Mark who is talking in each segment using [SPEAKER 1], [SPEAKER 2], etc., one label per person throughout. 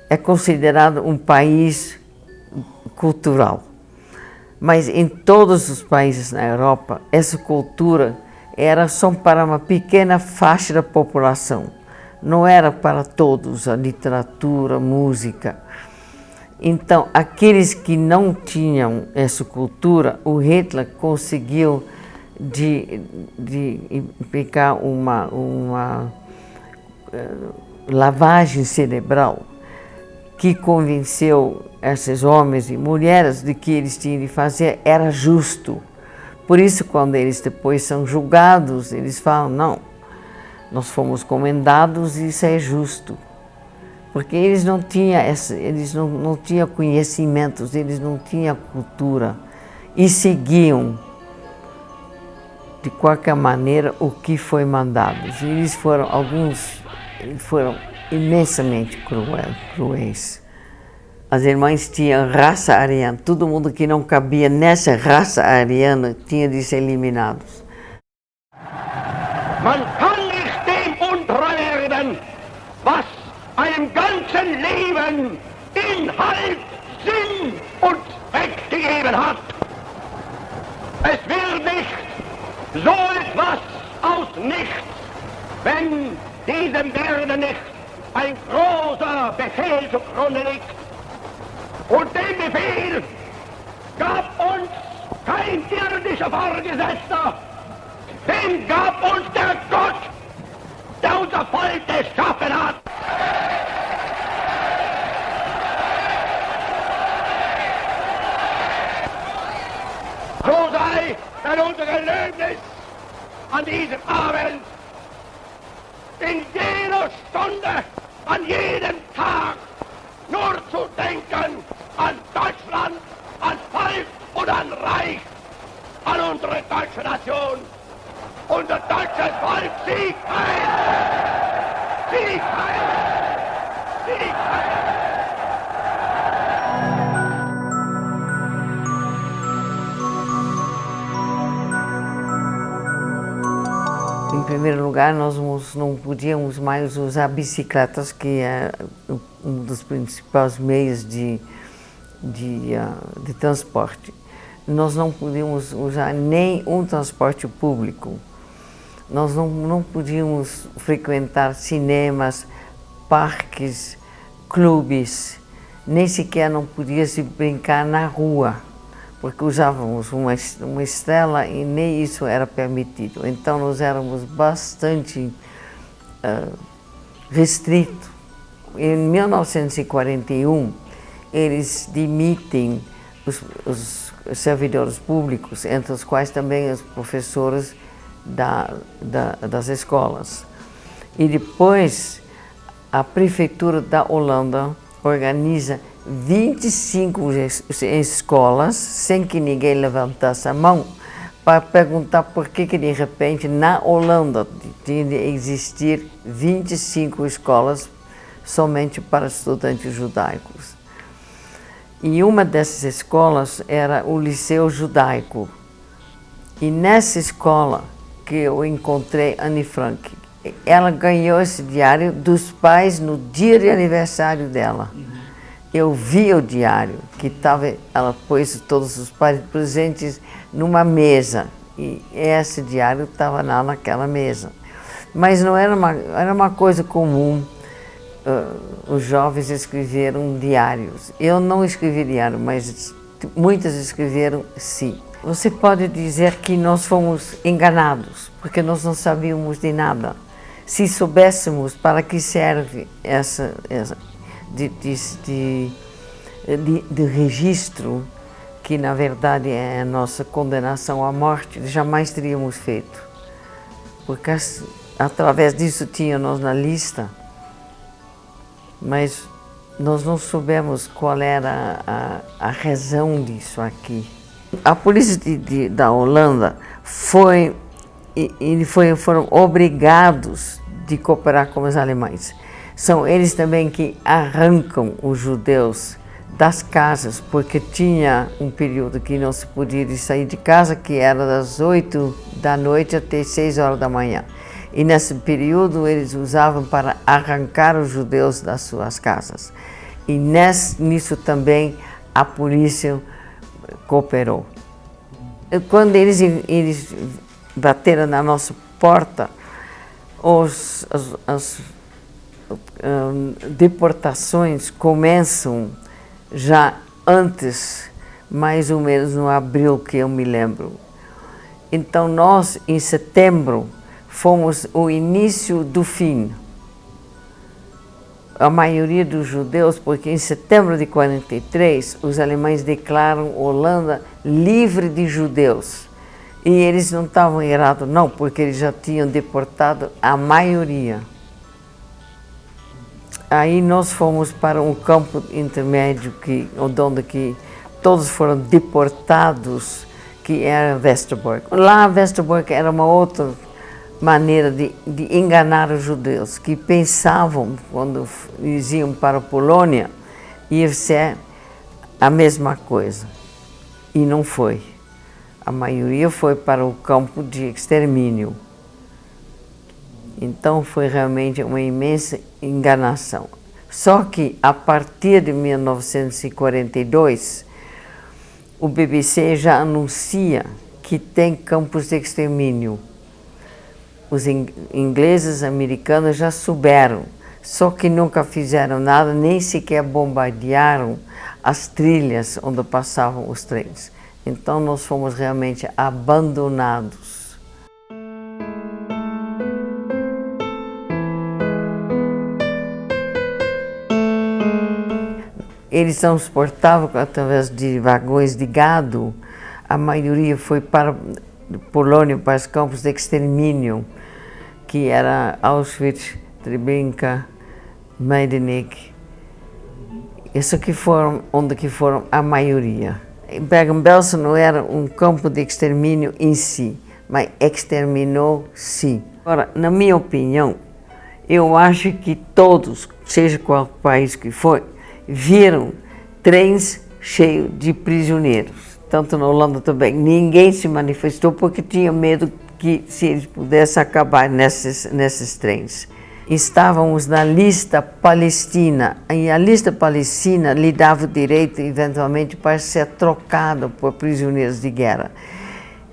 [SPEAKER 1] é considerado um país cultural. Mas em todos os países na Europa, essa cultura era só para uma pequena faixa da população. Não era para todos, a literatura, a música. Então, aqueles que não tinham essa cultura, o Hitler conseguiu de pegar uma lavagem cerebral que convenceu esses homens e mulheres de que eles tinham de fazer era justo. Por isso, quando eles depois são julgados, eles falam, não, nós fomos comendados e isso é justo. Porque eles não tinham, não tinham conhecimentos, eles não tinham cultura e seguiam, de qualquer maneira, o que foi mandado. Alguns foram imensamente cruéis. As irmãs tinham raça ariana, todo mundo que não cabia nessa raça ariana tinha de ser eliminado.
[SPEAKER 2] Man kann nicht dem untreu werden, was einem ganzen Leben Inhalt, Sinn und Zweck gegeben hat. Es wird nicht so etwas aus nichts, wenn diesem Werden nicht ein großer Befehl zugrunde liegt. Und den Befehl gab uns kein irdischer Vorgesetzter, den gab uns der Gott, der unser Volk geschaffen hat. So sei dann unser Gelöbnis an diesem Abend, in jeder Stunde, an jedem Tag, nur zu denken an Deutschland, an Volk und an Reich, an unsere deutsche Nation. Unser deutsches Volk siegt heil! Siegt heil! Siegt heil!
[SPEAKER 1] Em primeiro lugar, nós não podíamos mais usar bicicletas, que é um dos principais meios de transporte. Nós não podíamos usar nem um transporte público. Nós não podíamos frequentar cinemas, parques, clubes, nem sequer não podia se brincar na rua, porque usávamos uma estrela e nem isso era permitido. Então nós éramos bastante restritos. Em 1941, eles demitem os servidores públicos, entre os quais também os professores das escolas. E depois a prefeitura da Holanda organiza 25 escolas, sem que ninguém levantasse a mão, para perguntar por que de repente na Holanda tinha de existir 25 escolas somente para estudantes judaicos. E uma dessas escolas era o Liceu Judaico. E nessa escola que eu encontrei Anne Frank, ela ganhou esse diário dos pais no dia de aniversário dela. Eu vi o diário, que ela pôs todos os pais presentes numa mesa, e esse diário estava lá naquela mesa. Mas não era uma coisa comum, os jovens escreveram diários. Eu não escrevi diário, mas muitas escreveram sim. Você pode dizer que nós fomos enganados, porque nós não sabíamos de nada. Se soubéssemos para que serve de registro, que na verdade é a nossa condenação à morte, jamais teríamos feito. Porque através disso tínhamos na lista, mas nós não soubemos qual era a razão disso aqui. A polícia da Holanda foram obrigados de cooperar com os alemães. São eles também que arrancam os judeus das casas, porque tinha um período que não se podia sair de casa, que era das 8 da noite até 6 horas da manhã. E nesse período eles usavam para arrancar os judeus das suas casas. E nisso também a polícia cooperou. Quando eles bateram na nossa porta, as deportações começam já antes, mais ou menos no abril, que eu me lembro. Então nós, em setembro, fomos o início do fim. A maioria dos judeus, porque em setembro de 43, os alemães declaram Holanda livre de judeus. E eles não estavam errados, não, porque eles já tinham deportado a maioria. Aí nós fomos para um campo intermédio, onde todos foram deportados, que era Westerbork. Lá, Westerbork era uma outra maneira de enganar os judeus, que pensavam, quando eles iam para a Polônia, ia ser a mesma coisa. E não foi. A maioria foi para o campo de extermínio. Então foi realmente uma imensa enganação. Só que a partir de 1942, o BBC já anuncia que tem campos de extermínio. Os ingleses, americanos já souberam, só que nunca fizeram nada, nem sequer bombardearam as trilhas onde passavam os trens. Então nós fomos realmente abandonados. Eles transportavam através de vagões de gado, a maioria foi para a Polônia, para os campos de extermínio, que era Auschwitz, Treblinka, Majdanek. Isso que foram onde foram a maioria. Bergen-Belsen não era um campo de extermínio em si, mas exterminou sim. Agora, na minha opinião, eu acho que todos, seja qual país que foi, viram trens cheios de prisioneiros. Tanto na Holanda também. Ninguém se manifestou porque tinha medo que se eles pudessem acabar nesses trens. Estávamos na lista palestina, e a lista palestina lhe dava o direito, eventualmente, para ser trocado por prisioneiros de guerra.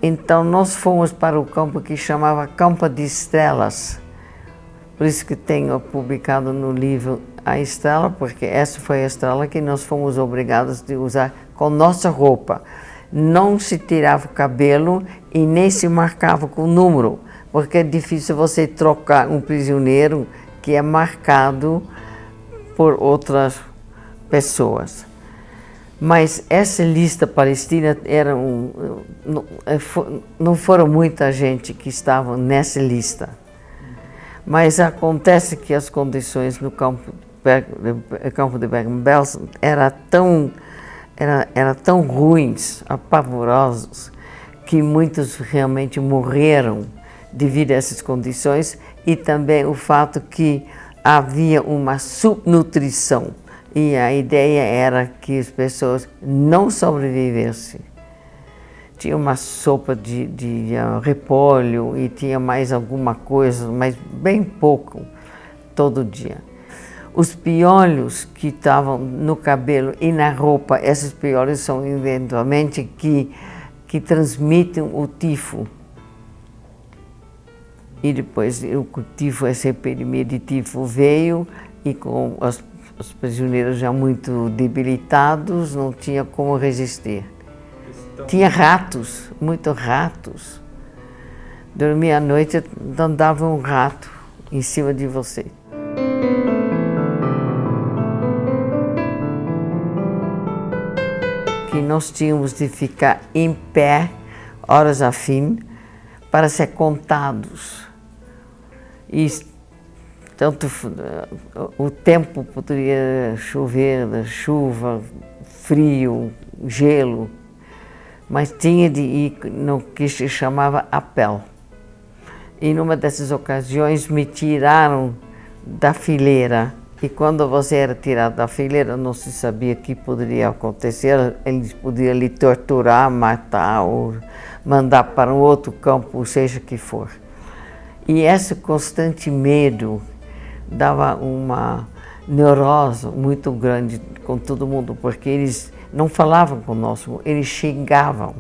[SPEAKER 1] Então, nós fomos para o campo que chamava Campo de Estrelas. Por isso que tenho publicado no livro a estrela, porque essa foi a estrela que nós fomos obrigados a usar com nossa roupa. Não se tirava o cabelo e nem se marcava com número, porque é difícil você trocar um prisioneiro que é marcado por outras pessoas. Mas essa lista palestina não foram muita gente que estava nessa lista. Mas acontece que as condições no campo de Bergen-Belsen eram tão ruins, apavorosas, que muitos realmente morreram devido a essas condições, e também o fato que havia uma subnutrição, e a ideia era que as pessoas não sobrevivessem. Tinha uma sopa de repolho e tinha mais alguma coisa, mas bem pouco, todo dia. Os piolhos que estavam no cabelo e na roupa, esses piolhos são eventualmente que transmitem o tifo. E depois o tifo, essa epidemia de tifo veio, e com os prisioneiros já muito debilitados, não tinha como resistir. Tinha ratos, muitos ratos. Dormia à noite, andava um rato em cima de você. Que nós tínhamos de ficar em pé, horas a fim, para ser contados. E tanto o tempo poderia chover, chuva, frio, gelo, mas tinha de ir no que se chamava apel. E numa dessas ocasiões me tiraram da fileira, e quando você era tirado da fileira não se sabia o que poderia acontecer. Eles podiam lhe torturar, matar ou mandar para um outro campo, seja que for. E esse constante medo dava uma neurose muito grande com todo mundo, porque eles não falavam conosco, eles xingavam.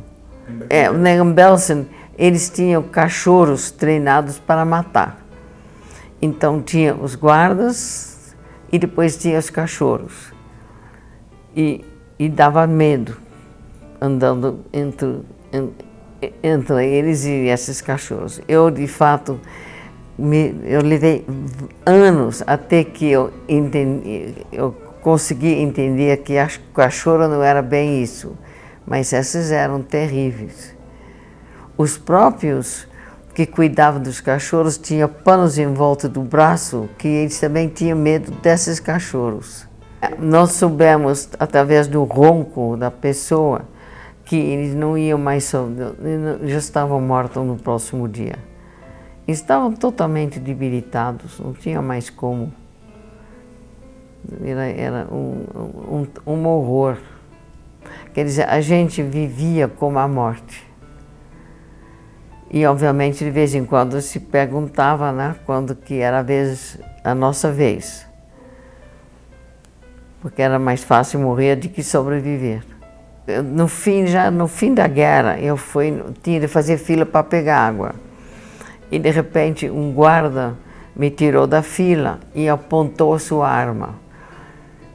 [SPEAKER 1] Em Belsen, eles tinham cachorros treinados para matar. Então tinha os guardas e depois tinha os cachorros. E dava medo andando entre eles e esses cachorros. Eu, de fato, eu levei anos até que eu consegui entender que a cachorro não era bem isso, mas esses eram terríveis. Os próprios que cuidavam dos cachorros tinham panos em volta do braço, que eles também tinham medo desses cachorros. Nós soubemos, através do ronco da pessoa, que eles não iam mais, já estavam mortos no próximo dia. Estavam totalmente debilitados, não tinha mais como. Era um horror. Quer dizer, a gente vivia como a morte. E, obviamente, de vez em quando se perguntava, né, quando que era a nossa vez. Porque era mais fácil morrer do que sobreviver. No fim da guerra, eu tinha de fazer fila para pegar água. E, de repente, um guarda me tirou da fila e apontou sua arma.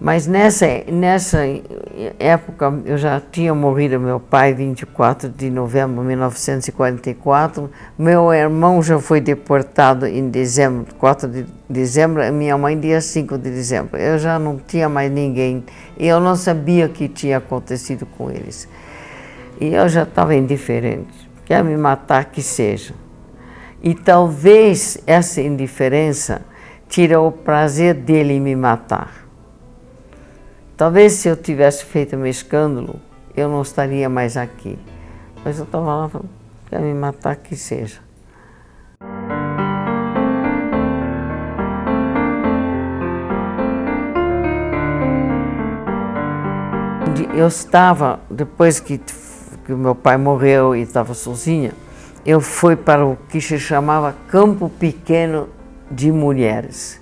[SPEAKER 1] Mas nessa época, eu já tinha morrido meu pai, 24 de novembro de 1944. Meu irmão já foi deportado em dezembro, 4 de dezembro, e minha mãe dia 5 de dezembro. Eu já não tinha mais ninguém e eu não sabia o que tinha acontecido com eles. E eu já estava indiferente. Quer me matar, que seja. E talvez essa indiferença tirou o prazer dele em me matar. Talvez se eu tivesse feito meu escândalo, eu não estaria mais aqui. Mas eu estava lá falando, quer me matar, que seja. Eu estava, depois que meu pai morreu e estava sozinha, eu fui para o que se chamava Campo Pequeno de Mulheres.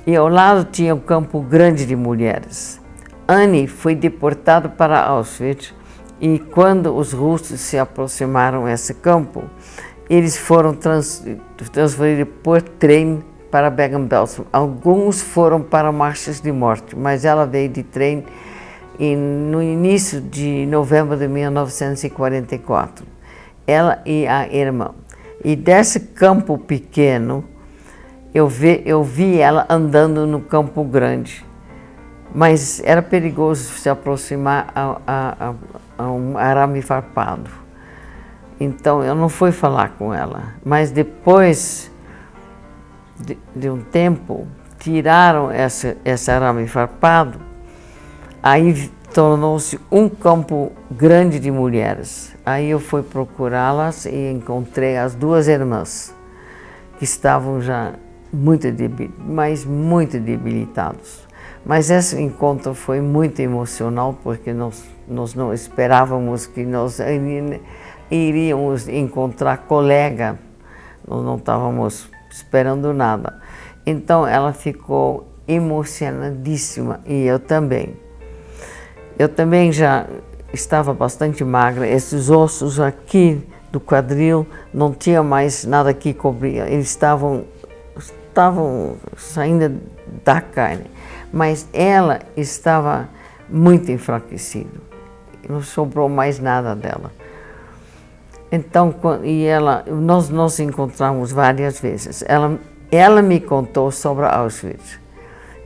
[SPEAKER 1] E ao lado tinha um campo grande de mulheres. Annie foi deportada para Auschwitz e quando os russos se aproximaram desse campo, eles foram transferidos por trem para Bergen-Belsen. Alguns foram para marchas de morte, mas ela veio de trem no início de novembro de 1944. Ela e a irmã. E desse campo pequeno, eu vi ela andando no Campo Grande, mas era perigoso se aproximar a um arame farpado. Então eu não fui falar com ela, mas depois de um tempo tiraram esse arame farpado, aí tornou-se um campo grande de mulheres. Aí eu fui procurá-las e encontrei as duas irmãs, que estavam já muito debilitados. Mas esse encontro foi muito emocional, porque nós não esperávamos que nós iríamos encontrar colega, nós não estávamos esperando nada. Então ela ficou emocionadíssima e eu também. Eu também já estava bastante magra, esses ossos aqui do quadril não tinha mais nada que cobrir, eles estavam saindo da carne, mas ela estava muito enfraquecida, não sobrou mais nada dela. Então, nós nos encontramos várias vezes. Ela me contou sobre Auschwitz,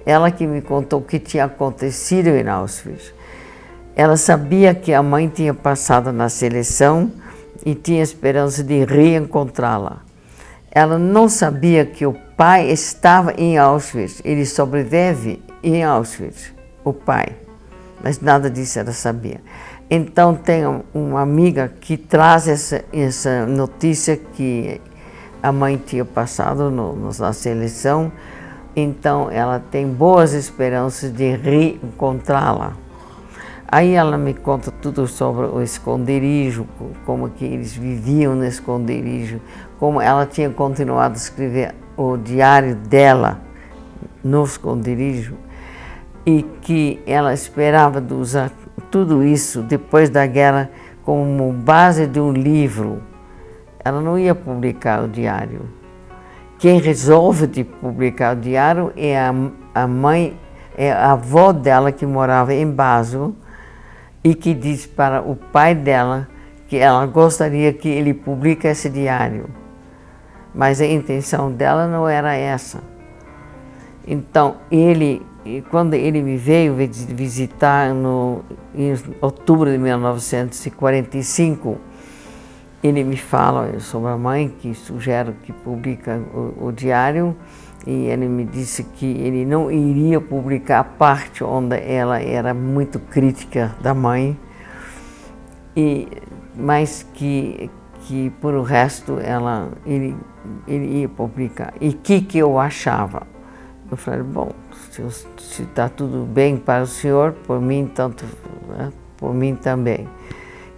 [SPEAKER 1] ela que me contou o que tinha acontecido em Auschwitz. Ela sabia que a mãe tinha passado na seleção e tinha esperança de reencontrá-la. Ela não sabia que o pai estava em Auschwitz, ele sobrevive em Auschwitz, o pai, mas nada disso ela sabia. Então tem uma amiga que traz essa notícia que a mãe tinha passado na seleção, então ela tem boas esperanças de reencontrá-la. Aí ela me conta tudo sobre o esconderijo, como que eles viviam no esconderijo, como ela tinha continuado a escrever o diário dela no esconderijo, e que ela esperava de usar tudo isso depois da guerra como base de um livro. Ela não ia publicar o diário. Quem resolve de publicar o diário é a mãe, é a avó dela que morava em Basel e que diz para o pai dela que ela gostaria que ele publique esse diário. Mas a intenção dela não era essa. Então, quando ele me veio visitar em outubro de 1945, ele me fala sobre a mãe que sugere que publica o diário, e ele me disse que ele não iria publicar a parte onde ela era muito crítica da mãe, mas que por o resto ele ia publicar. E que eu achava? Eu falei, bom, se está tudo bem para o senhor, por mim tanto, né? Por mim também.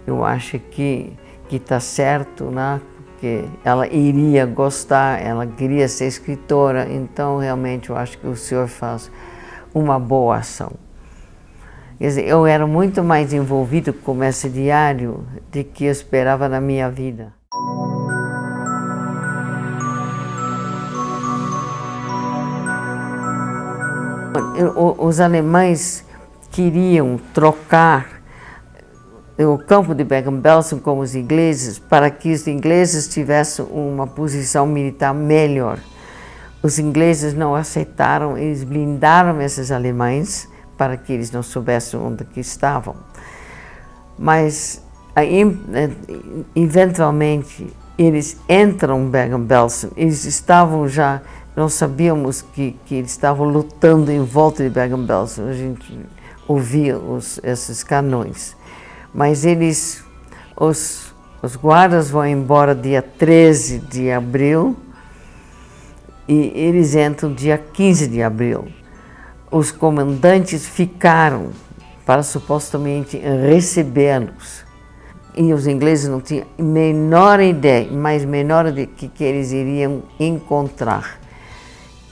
[SPEAKER 1] Eu acho que está certo, né? Porque ela iria gostar, ela queria ser escritora, então realmente eu acho que o senhor faz uma boa ação. Quer dizer, eu era muito mais envolvido com esse diário do que eu esperava na minha vida. Os alemães queriam trocar o campo de Bergen-Belsen com os ingleses para que os ingleses tivessem uma posição militar melhor. Os ingleses não aceitaram, eles blindaram esses alemães para que eles não soubessem onde que estavam. Mas, eventualmente, eles entram em Bergen-Belsen, eles estavam já, nós sabíamos que eles estavam lutando em volta de Bergen-Belsen, a gente ouvia esses canões. Mas os guardas vão embora dia 13 de abril e eles entram dia 15 de abril. Os comandantes ficaram para supostamente recebê-los. E os ingleses não tinham a menor ideia, mas menor de que eles iriam encontrar.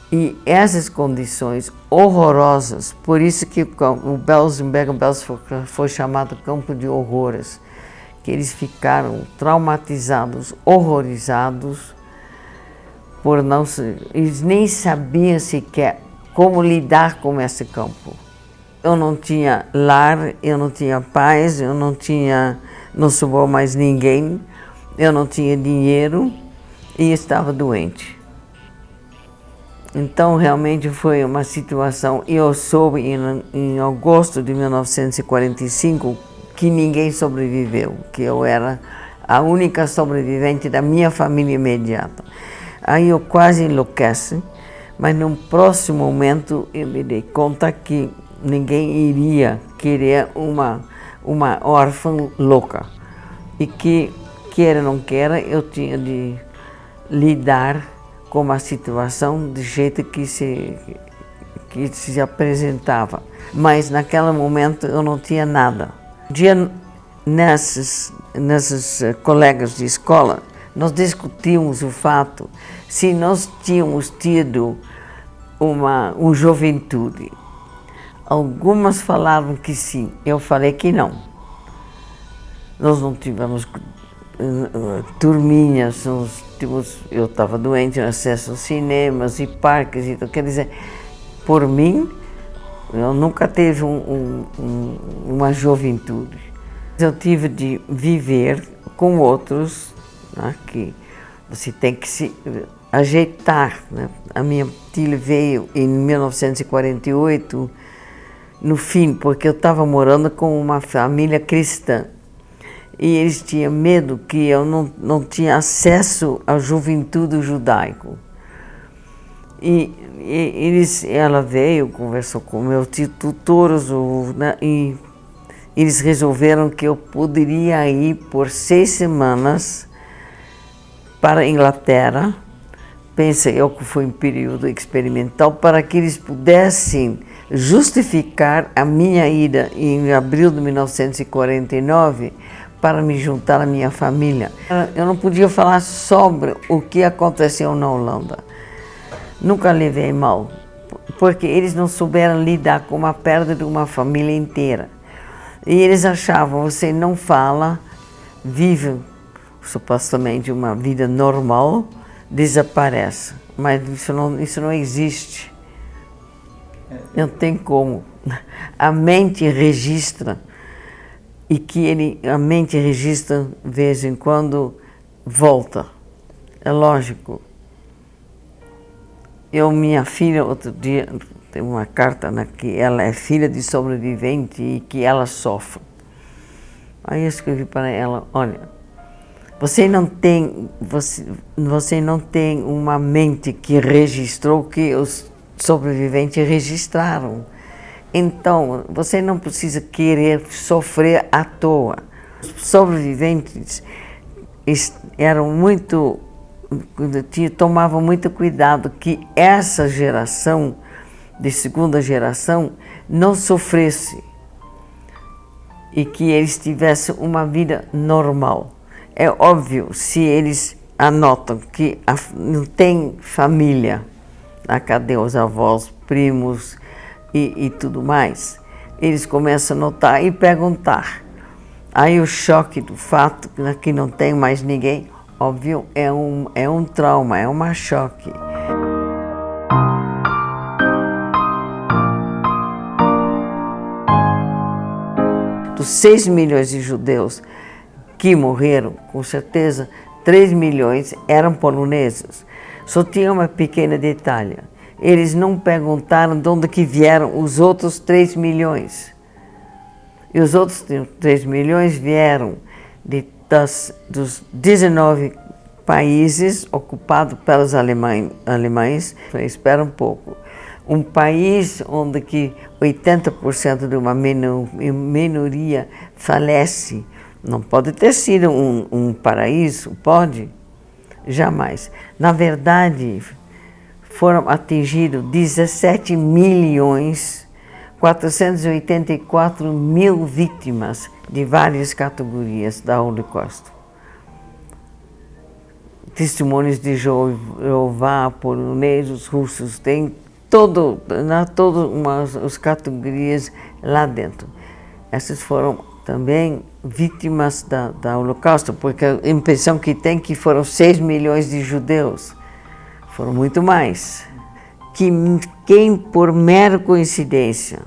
[SPEAKER 1] E essas condições horrorosas, por isso que o Bergen-Belsen foi chamado Campo de Horrores, que eles ficaram traumatizados, horrorizados, eles nem sabiam sequer como lidar com esse campo. Eu não tinha lar, eu não tinha paz, não sobrou mais ninguém, eu não tinha dinheiro e estava doente. Então, realmente foi uma situação, e eu soube em agosto de 1945 que ninguém sobreviveu, que eu era a única sobrevivente da minha família imediata. Aí eu quase enlouqueci, mas num próximo momento eu me dei conta que ninguém iria querer uma órfã louca, e que, queira ou não queira, eu tinha de lidar com a situação do jeito que se apresentava. Mas naquele momento eu não tinha nada. Nesses colegas de escola, nós discutimos o fato se nós tínhamos tido uma juventude. Algumas falavam que sim, eu falei que não. Nós não tivemos turminhas, eu estava doente, acesso aos cinemas e parques, então, quer dizer, por mim, eu nunca tive uma juventude. Eu tive de viver com outros, né, que você tem que se ajeitar, né? A minha tia veio em 1948, no fim, porque eu estava morando com uma família cristã. E eles tinham medo que eu não tinha acesso à juventude judaico. Ela veio, conversou com meus tutores, né, e eles resolveram que eu poderia ir por 6 semanas para a Inglaterra. Pensei eu que foi um período experimental para que eles pudessem justificar a minha ida em abril de 1949 para me juntar à minha família. Eu não podia falar sobre o que aconteceu na Holanda. Nunca levei mal. porque eles não souberam lidar com a perda de uma família inteira. E eles achavam, você não fala, vive supostamente uma vida normal, desaparece. Mas isso não existe. Não tem como. A mente registra, e que a mente registra de vez em quando volta. É lógico. Minha filha, outro dia, tem uma carta que ela é filha de sobrevivente e que ela sofre. Aí eu escrevi para ela, olha, você não tem uma mente que registrou o que os sobreviventes registraram. Então, você não precisa querer sofrer à toa. Os sobreviventes tomavam muito cuidado que essa geração, de segunda geração, não sofresse e que eles tivessem uma vida normal. É óbvio, se eles anotam que não tem família, cadê os avós, primos e tudo mais, eles começam a notar e perguntar. Aí o choque do fato que não tem mais ninguém, óbvio, é um trauma, é um choque. Dos 6 milhões de judeus que morreram, com certeza, 3 milhões eram poloneses. Só tinha uma pequena detalhe. Eles não perguntaram de onde que vieram os outros 3 milhões. E os outros 3 milhões vieram dos 19 países ocupados pelos alemães. Espera um pouco. Um país onde que 80% de uma minoria falece. Não pode ter sido um paraíso, pode? Jamais. Na verdade, foram atingidos 17.484.000 vítimas de várias categorias da Holocausto. Testemunhos de Jeová, poloneses, russos, tem todas as categorias lá dentro. Essas foram também vítimas da Holocausto, porque a impressão que tem que foram 6 milhões de judeus. Foram muito mais. Quem, por mera coincidência,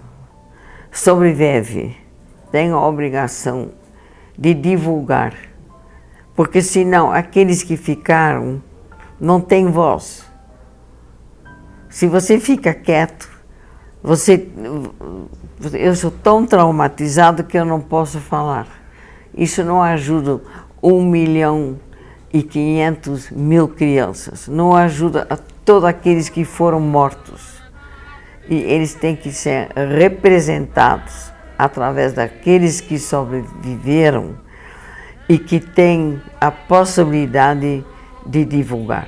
[SPEAKER 1] sobrevive, tem a obrigação de divulgar, porque senão aqueles que ficaram não têm voz. Se você fica quieto, eu sou tão traumatizado que eu não posso falar. Isso não ajuda 1.500.000 crianças, não ajuda a todos aqueles que foram mortos. E eles têm que ser representados através daqueles que sobreviveram e que têm a possibilidade de divulgar.